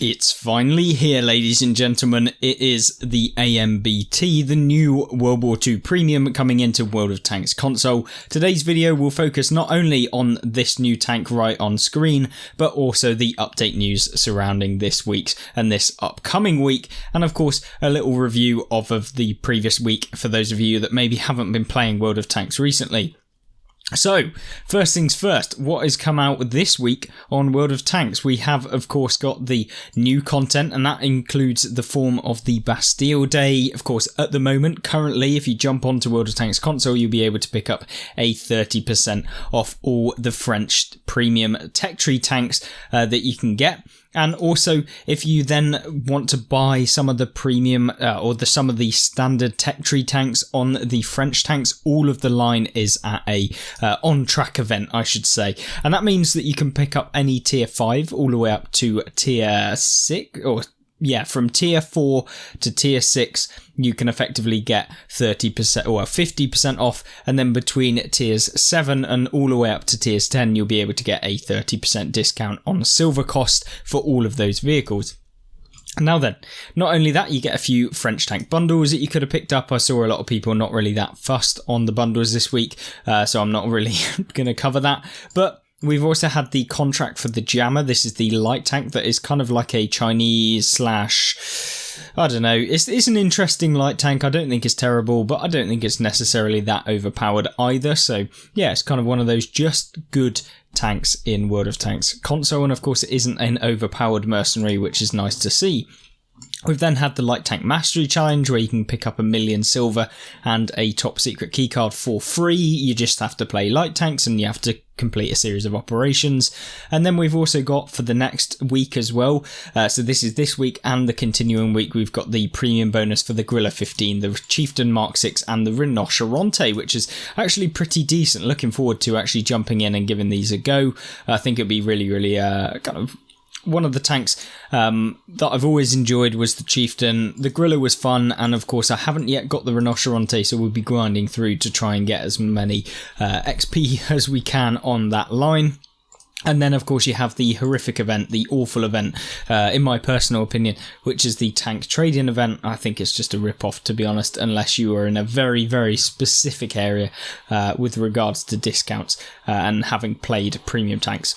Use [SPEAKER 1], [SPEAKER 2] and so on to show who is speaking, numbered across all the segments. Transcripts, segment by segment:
[SPEAKER 1] It's finally here, ladies and gentlemen. It is the AMBT, the new World War II premium coming into World of Tanks console. Today's video will focus not only on this new tank right on screen, but also the update news surrounding this week's and this upcoming week, and of course a little review of the previous week for those of you that maybe haven't been playing World of Tanks recently. So, first things first, what has come out this week on World of Tanks? We have, of course, got the new content, and that includes the form of the Bastille Day. Of course, at the moment, currently, if you jump onto World of Tanks console, you'll be able to pick up a 30% off all the French premium tech tree tanks that you can get. And also, if you then want to buy some of the premium some of the standard tech tree tanks on the French tanks, all of the line is at a on-track event, I should say. And that means that you can pick up any tier 5 all the way up to tier 6, from tier 4 to tier 6, you can effectively get 30% or 50% off, and then between tiers 7 and all the way up to tiers 10, you'll be able to get a 30% discount on silver cost for all of those vehicles. Now then, not only that, you get a few French tank bundles that you could have picked up. I saw a lot of people not really that fussed on the bundles this week, so I'm not really going to cover that. But we've also had the contract for the Jammer. This is the light tank that is kind of like a Chinese I don't know. It's an interesting light tank. I don't think it's terrible, but I don't think it's necessarily that overpowered either. So yeah, it's kind of one of those just good tanks in World of Tanks console. And of course, it isn't an overpowered mercenary, which is nice to see. We've then had the Light Tank Mastery Challenge, where you can pick up 1 million silver and a top secret keycard for free. You just have to play light tanks and you have to complete a series of operations. And then we've also got for the next week as well, so this is this week and the continuing week, we've got the premium bonus for the Guerrilla 15, the Chieftain Mark 6 and the Rinoceronte, which is actually pretty decent. Looking forward to actually jumping in and giving these a go. I think it'd be really kind of one of the tanks that I've always enjoyed was the Chieftain. The Guerrilla was fun, and of course I haven't yet got the Rinoceronte, so we'll be grinding through to try and get as many XP as we can on that line. And then, of course, you have the horrific event, the awful event, in my personal opinion, which is the tank trading event. I think it's just a rip-off, to be honest, unless you are in a very, very specific area with regards to discounts and having played premium tanks.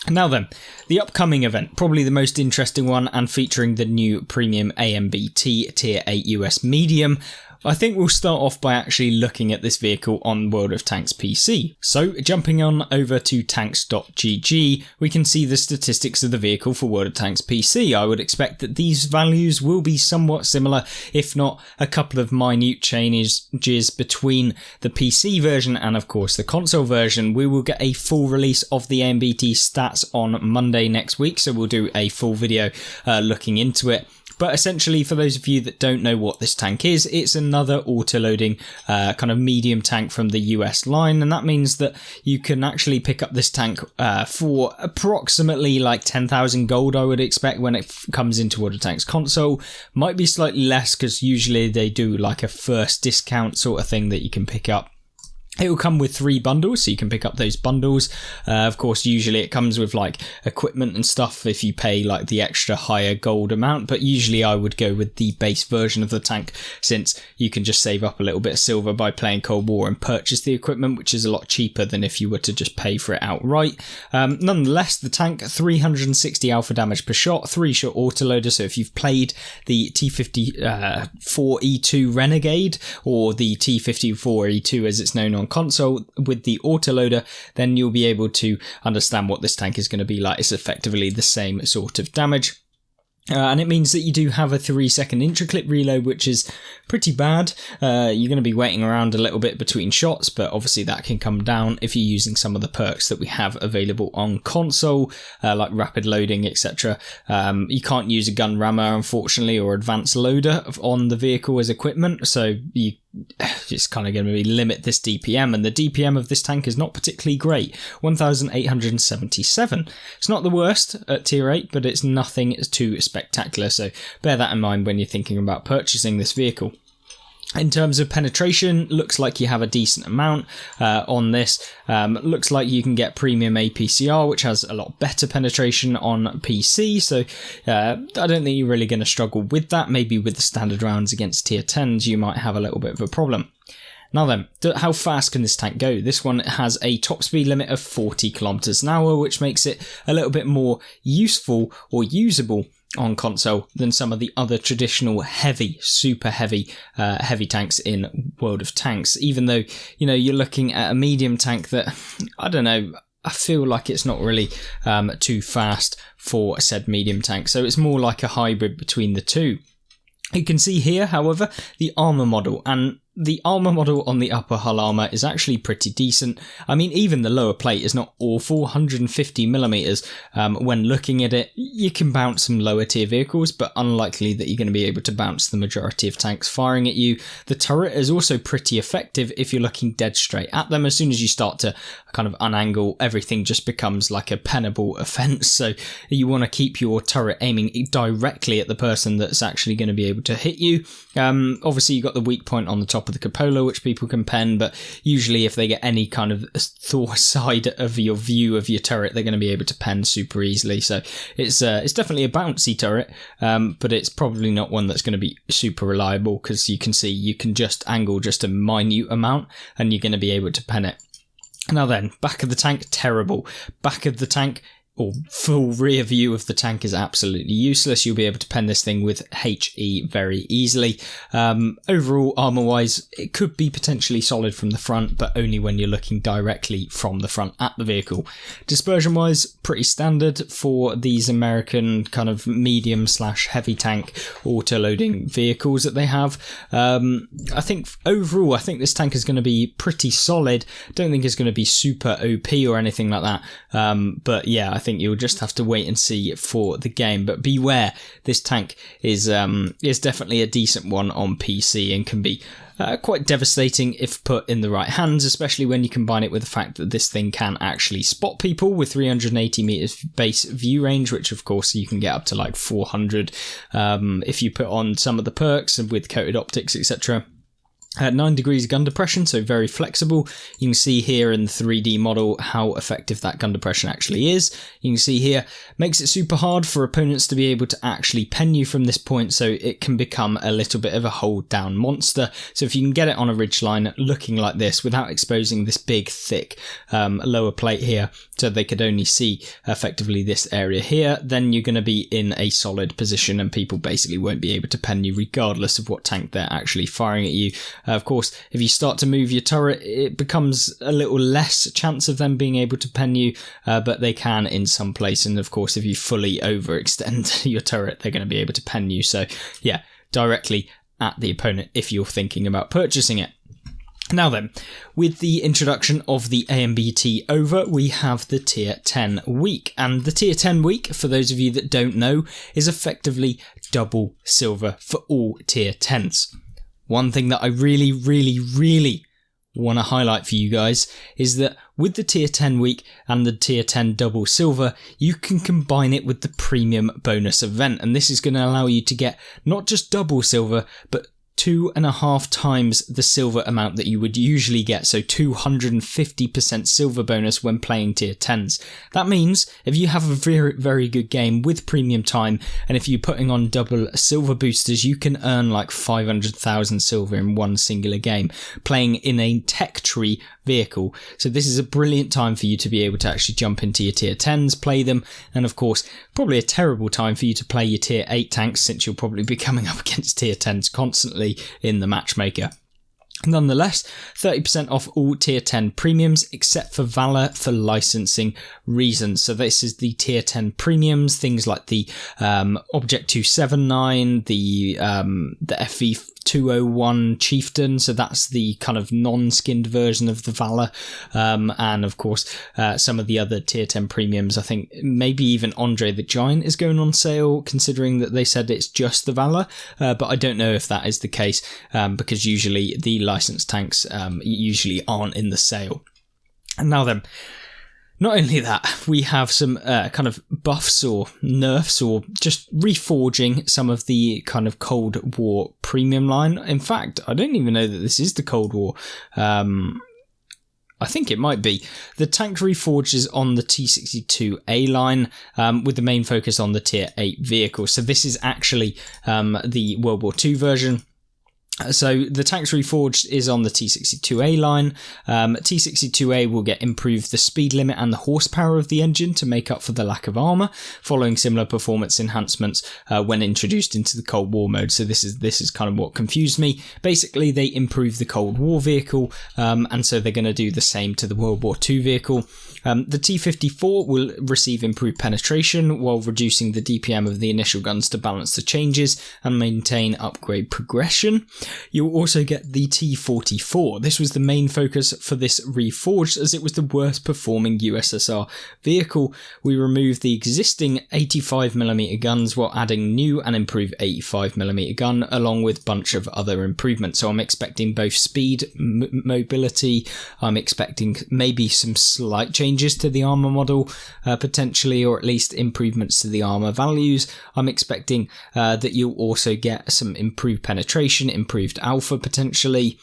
[SPEAKER 1] Now then, the upcoming event, probably the most interesting one, and featuring the new premium AMBT Tier 8 US Medium. I think we'll start off by actually looking at this vehicle on World of Tanks PC. So, jumping on over to tanks.gg, we can see the statistics of the vehicle for World of Tanks PC. I would expect that these values will be somewhat similar, if not a couple of minute changes between the PC version and of course the console version. We will get a full release of the AMBT stats on Monday next week, so we'll do a full video looking into it. But essentially, for those of you that don't know what this tank is, it's another auto-loading kind of medium tank from the US line, and that means that you can actually pick up this tank for approximately like 10,000 gold, I would expect, when it comes into World of Tanks console. Might be slightly less, because usually they do like a first discount sort of thing that you can pick up. It will come with 3 bundles, so you can pick up those bundles. Of course, usually it comes with like equipment and stuff if you pay like the extra higher gold amount, but usually I would go with the base version of the tank, since you can just save up a little bit of silver by playing Cold War and purchase the equipment, which is a lot cheaper than if you were to just pay for it outright. Nonetheless, the tank, 360 alpha damage per shot, 3-shot autoloader, so if you've played the T54E2 Renegade, or the T54E2 as it's known on console with the autoloader, then you'll be able to understand what this tank is going to be like. It's effectively the same sort of damage. And it means that you do have a 3-second intra-clip reload, which is pretty bad. You're going to be waiting around a little bit between shots, but obviously that can come down if you're using some of the perks that we have available on console, like rapid loading, etc. You can't use a gun rammer, unfortunately, or advanced loader on the vehicle as equipment, so it's kind of going to limit this DPM, and the DPM of this tank is not particularly great, 1,877. It's not the worst at tier 8, but it's nothing too spectacular, so bear that in mind when you're thinking about purchasing this vehicle. In terms of penetration, looks like you have a decent amount on this. Looks like you can get premium APCR, which has a lot better penetration on PC. So I don't think you're really going to struggle with that. Maybe with the standard rounds against tier 10s, you might have a little bit of a problem. Now then, how fast can this tank go? This one has a top speed limit of 40 kilometers an hour, which makes it a little bit more useful or usable on console than some of the other traditional heavy, super heavy, heavy tanks in World of Tanks. Even though, you know, you're looking at a medium tank that, I don't know, I feel like it's not really too fast for said medium tank. So it's more like a hybrid between the two. You can see here, however, the armor model, and the armor model on the upper hull armor is actually pretty decent. I mean, even the lower plate is not awful, 150mm. When looking at it, you can bounce some lower tier vehicles, but unlikely that you're going to be able to bounce the majority of tanks firing at you. The turret is also pretty effective if you're looking dead straight at them. As soon as you start to kind of unangle, everything just becomes like a pennable offense. So you want to keep your turret aiming directly at the person that's actually going to be able to hit you. Obviously, you've got the weak point on the top of the cupola, which people can pen, but usually if they get any kind of Thor side of your view of your turret, they're going to be able to pen super easily. So it's definitely a bouncy turret, but it's probably not one that's going to be super reliable, because you can see you can just angle just a minute amount and you're going to be able to pen it. Now then, back of the tank, terrible. Back of the tank, or full rear view of the tank, is absolutely useless. You'll be able to pen this thing with HE very easily. Overall, armor-wise, it could be potentially solid from the front, but only when you're looking directly from the front at the vehicle. Dispersion-wise, pretty standard for these American kind of medium/heavy tank auto-loading vehicles that they have. I think overall, I think this tank is going to be pretty solid. Don't think it's going to be super OP or anything like that. But yeah, I think you'll just have to wait and see for the game. But beware, this tank is definitely a decent one on PC and can be quite devastating if put in the right hands, especially when you combine it with the fact that this thing can actually spot people with 380 meters base view range, which of course you can get up to like 400 if you put on some of the perks and with coated optics, etc. 9 degrees gun depression, so very flexible. You can see here in the 3D model how effective that gun depression actually is. You can see here, makes it super hard for opponents to be able to actually pen you from this point, so it can become a little bit of a hold down monster. So if you can get it on a ridgeline looking like this without exposing this big thick lower plate here, so they could only see effectively this area here, then you're going to be in a solid position and people basically won't be able to pen you regardless of what tank they're actually firing at you. Of course, if you start to move your turret, it becomes a little less chance of them being able to pen you, but they can in some place. And of course, if you fully overextend your turret, they're going to be able to pen you. So yeah, directly at the opponent if you're thinking about purchasing it. Now then, with the introduction of the AMBT over, we have the Tier 10 week. And the Tier 10 week, for those of you that don't know, is effectively double silver for all Tier 10s. One thing that I really want to highlight for you guys is that with the Tier 10 week and the Tier 10 double silver, you can combine it with the premium bonus event. And this is going to allow you to get not just double silver, but 2.5 times the silver amount that you would usually get, so 250% silver bonus when playing tier 10s. That means if you have a very good game with premium time, and if you're putting on double silver boosters, you can earn like 500,000 silver in one singular game, playing in a tech tree vehicle. So this is a brilliant time for you to be able to actually jump into your tier 10s, play them, and of course probably a terrible time for you to play your tier 8 tanks, since you'll probably be coming up against tier 10s constantly in the matchmaker. Nonetheless, 30% off all tier 10 premiums except for Valor for licensing reasons. So this is the tier 10 premiums, things like the Object 279, the FV 201 Chieftain, so that's the kind of non-skinned version of the Valor, and of course some of the other tier 10 premiums. I think maybe even Andre the Giant is going on sale, considering that they said it's just the Valor, but I don't know if that is the case, because usually the licensed tanks usually aren't in the sale. And now then, Not only that, we have some kind of buffs or nerfs or just reforging some of the kind of Cold War premium line. In fact, I don't even know that this is the Cold War. I think it might be. The tank reforge is on the T62A line, with the main focus on the Tier 8 vehicle. So this is actually the World War II version. So the tanks reforged is on the T62A line. T62A will get improved the speed limit and the horsepower of the engine to make up for the lack of armour, following similar performance enhancements when introduced into the Cold War mode. So this is kind of what confused me. Basically, they improve the Cold War vehicle, and so they're going to do the same to the World War II vehicle. The T54 will receive improved penetration while reducing the DPM of the initial guns to balance the changes and maintain upgrade progression. You'll also get the T44. This was the main focus for this reforged, as it was the worst performing USSR vehicle. We removed the existing 85mm guns while adding new and improved 85mm gun, along with a bunch of other improvements. So I'm expecting both speed, mobility. I'm expecting maybe some slight changes to the armor model, potentially, or at least improvements to the armor values. I'm expecting that you'll also get some improved penetration, improved alpha potentially,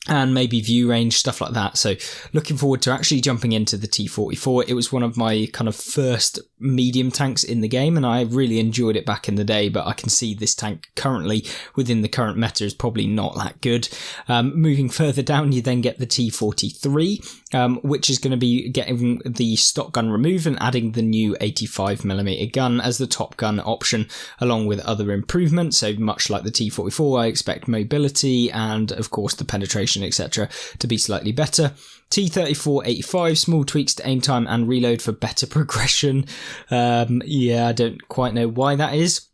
[SPEAKER 1] and maybe view range, stuff like that. So looking forward to actually jumping into the T44. It was one of my kind of first medium tanks in the game, and I really enjoyed it back in the day, but I can see this tank currently within the current meta is probably not that good. Moving further down, you then get the T43, which is going to be getting the stock gun removed and adding the new 85mm gun as the top gun option, along with other improvements. So much like the T44, I expect mobility and of course the penetration, etc., to be slightly better. T34-85, small tweaks to aim time and reload for better progression. I don't quite know why that is.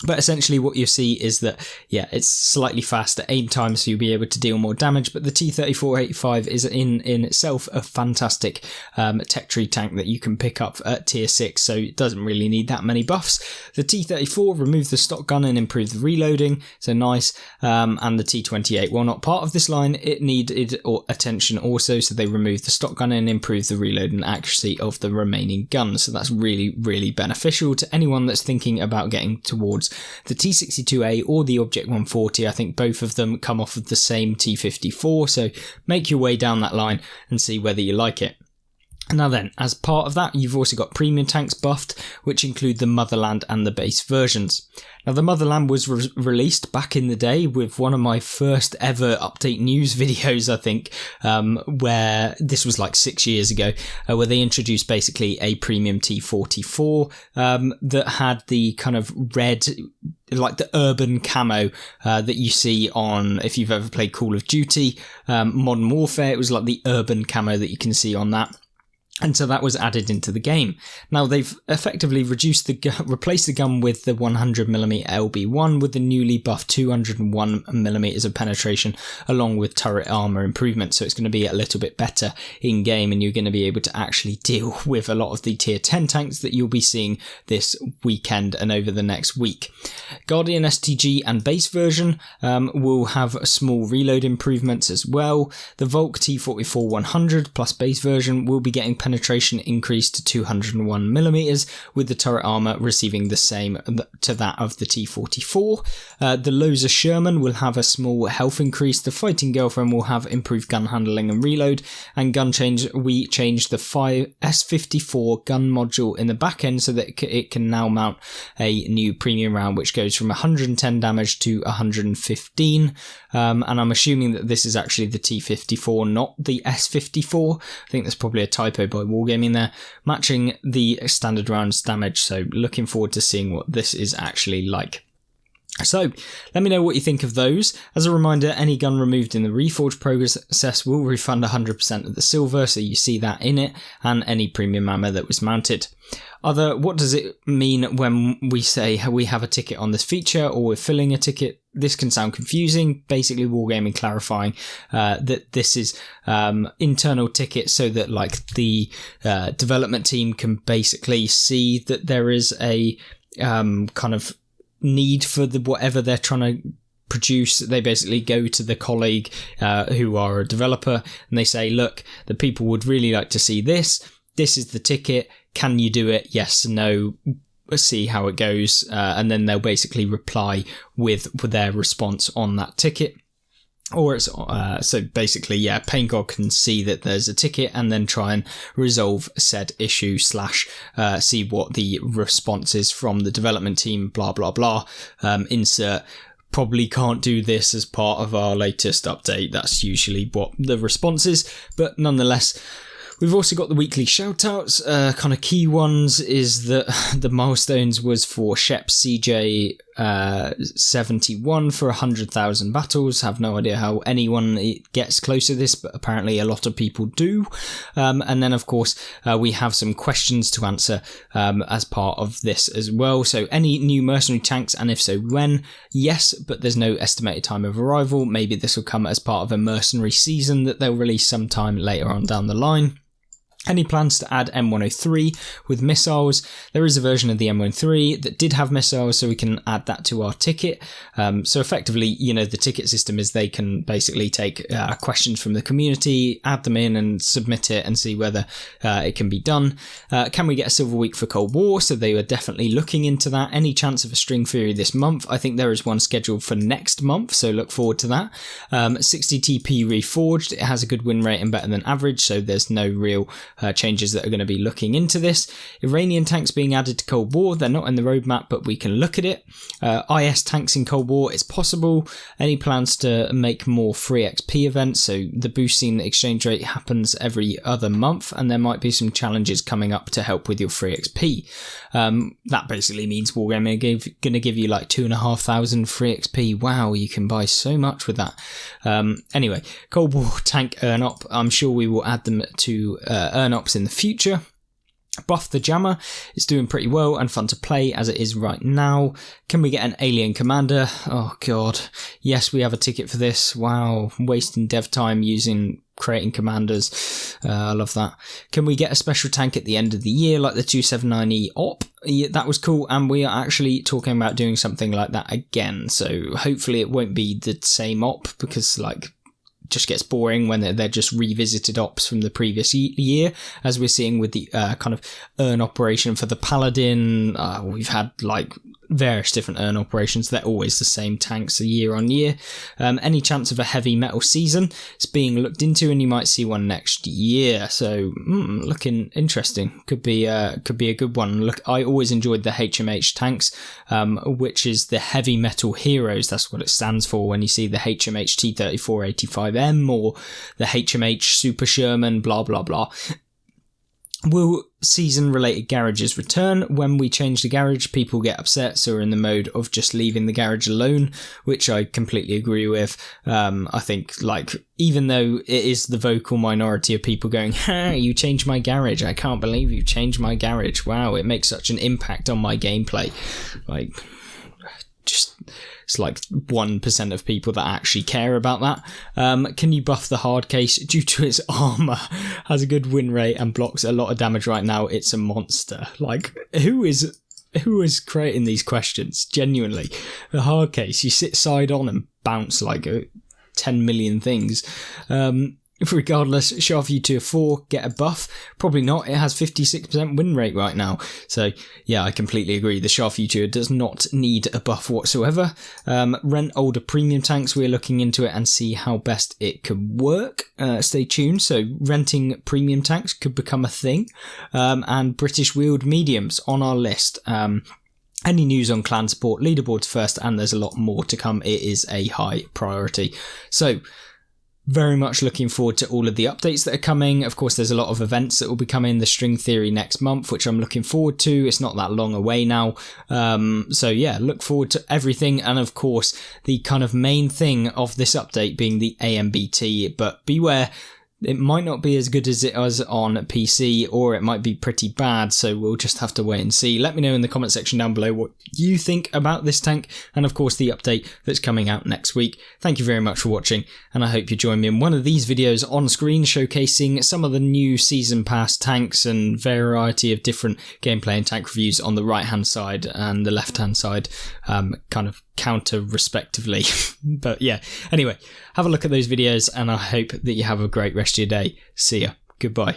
[SPEAKER 1] But essentially what you see is that, it's slightly faster aim time, so you'll be able to deal more damage. But the T34-85 is in itself a fantastic tech tree tank that you can pick up at tier 6, so it doesn't really need that many buffs. The T34 removed the stock gun and improved the reloading, so nice. And the T28, while not part of this line, it needed attention also, so they removed the stock gun and improved the reload and accuracy of the remaining guns. So that's really, really beneficial to anyone that's thinking about getting towards the T62A or the Object 140. I think both of them come off of the same T54, so make your way down that line and see whether you like it. Now then, as part of that, you've also got premium tanks buffed, which include the Motherland and the base versions. Now, the Motherland was released back in the day with one of my first ever update news videos, I think, where this was like 6 years ago, where they introduced basically a premium T44 that had the kind of red, like the urban camo that you see on, if you've ever played Call of Duty, Modern Warfare, it was like the urban camo that you can see on that. And so that was added into the game. Now they've effectively replaced the gun with the 100mm LB1 with the newly buffed 201mm of penetration, along with turret armor improvement. So it's going to be a little bit better in game, and you're going to be able to actually deal with a lot of the tier 10 tanks that you'll be seeing this weekend and over the next week. Guardian STG and base version will have small reload improvements as well. The Volk T44-100 plus base version will be getting penetration increased to 201mm, with the turret armor receiving the same to that of the T44. The Loser Sherman will have a small health increase. The Fighting Girlfriend will have improved gun handling and reload. And gun change, we changed the S54 gun module in the back end so that it can now mount a new premium round, which goes from 110 damage to 115. And I'm assuming that this is actually the T54, not the S54. I think there's probably a typo by Wargaming there, matching the standard rounds damage. So looking forward to seeing what this is actually like. So let me know what you think of those. As a reminder, any gun removed in the reforge process will refund 100% of the silver, so you see that in it, and any premium ammo that was mounted. What does it mean when we say we have a ticket on this feature or we're filling a ticket? This can sound confusing. Basically, Wargaming clarifying that this is internal tickets, so that like the development team can basically see that there is a kind of need for whatever they're trying to produce. They basically go to the colleague who are a developer, and they say, look, the people would really like to see this. this is the ticket, can you do it? Yes, no, see how it goes, and then they'll basically reply with their response on that ticket. Or it's so basically, yeah, Pain God can see that there's a ticket and then try and resolve said issue / see what the response is from the development team, blah blah blah. Insert probably can't do this as part of our latest update. That's usually what the response is, but nonetheless. We've also got the weekly shoutouts. Kind of key ones is that the milestones was for Shep CJ 71 for 100,000 battles. Have no idea how anyone gets close to this, but apparently a lot of people do. And then, of course, we have some questions to answer as part of this as well. So any new mercenary tanks, and if so, when? Yes, but there's no estimated time of arrival. Maybe this will come as part of a mercenary season that they'll release sometime later on down the line. Any plans to add M103 with missiles? There is a version of the M103 that did have missiles, so we can add that to our ticket. So effectively, the ticket system is they can basically take questions from the community, add them in and submit it and see whether it can be done. Can we get a Silver Week for Cold War? So they were definitely looking into that. Any chance of a String Fury this month? I think there is one scheduled for next month, so look forward to that. 60 TP Reforged. It has a good win rate and better than average, so there's no real changes that are going to be looking into this. Iranian tanks being added to Cold War. They're not in the roadmap, but we can look at it. IS tanks in Cold War is possible. Any plans to make more free XP events? So the boosting exchange rate happens every other month, and there might be some challenges coming up to help with your free XP. That basically means Wargaming are going to give you like 2,500 free XP. Wow, you can buy so much with that. Anyway, Cold War tank Urnop. I'm sure we will add them to Urnops in the future. Buff the Jammer. It's doing pretty well and fun to play as it is right now. Can we get an alien commander? Oh god, yes, we have a ticket for this. Wow, wasting dev time creating commanders. I love that. Can we get a special tank at the end of the year like the 279E op? Yeah, that was cool, and we are actually talking about doing something like that again, so hopefully it won't be the same op, because just gets boring when they're just revisited ops from the previous year, as we're seeing with the kind of earn operation for the Paladin. We've had various different earn operations. They're always the same tanks year on year. Any chance of a heavy metal season? It's being looked into, and you might see one next year. So looking interesting. Could be a good one. Look, I always enjoyed the HMH tanks, which is the heavy metal heroes. That's what it stands for when you see the HMH T3485M or the HMH Super Sherman, blah blah blah. Will season-related garages return? When we change the garage, people get upset, so we're in the mode of just leaving the garage alone, which I completely agree with. I think, even though it is the vocal minority of people going, "Ha, you changed my garage, I can't believe you changed my garage, wow, it makes such an impact on my gameplay." It's 1% of people that actually care about that. Can you buff the hard case due to its armor? Has a good win rate and blocks a lot of damage right now. It's a monster. Who is creating these questions? Genuinely, the hard case, you sit side on and bounce 10 million things. Regardless, shove you to a 4, get a buff. Probably not. It has 56% win rate right now. So yeah, I completely agree. The Shah Future does not need a buff whatsoever. Rent older premium tanks. We're looking into it and see how best it could work. Stay tuned. So renting premium tanks could become a thing. And British wheeled mediums on our list. Any news on clan support? Leaderboards first, and there's a lot more to come. It is a high priority. So very much looking forward to all of the updates that are coming. Of course, there's a lot of events that will be coming. The String Theory next month, which I'm looking forward to. It's not that long away now. So yeah, look forward to everything. And of course, the kind of main thing of this update being the AMBT. But beware, it might not be as good as it was on PC, or it might be pretty bad, so we'll just have to wait and see. Let me know in the comment section down below what you think about this tank, and of course the update that's coming out next week. Thank you very much for watching, and I hope you join me in one of these videos on screen showcasing some of the new Season Pass tanks and variety of different gameplay and tank reviews on the right hand side and the left hand side, kind of counter respectively. But yeah, anyway, have a look at those videos, and I hope that you have a great rest of your day. See ya. Goodbye.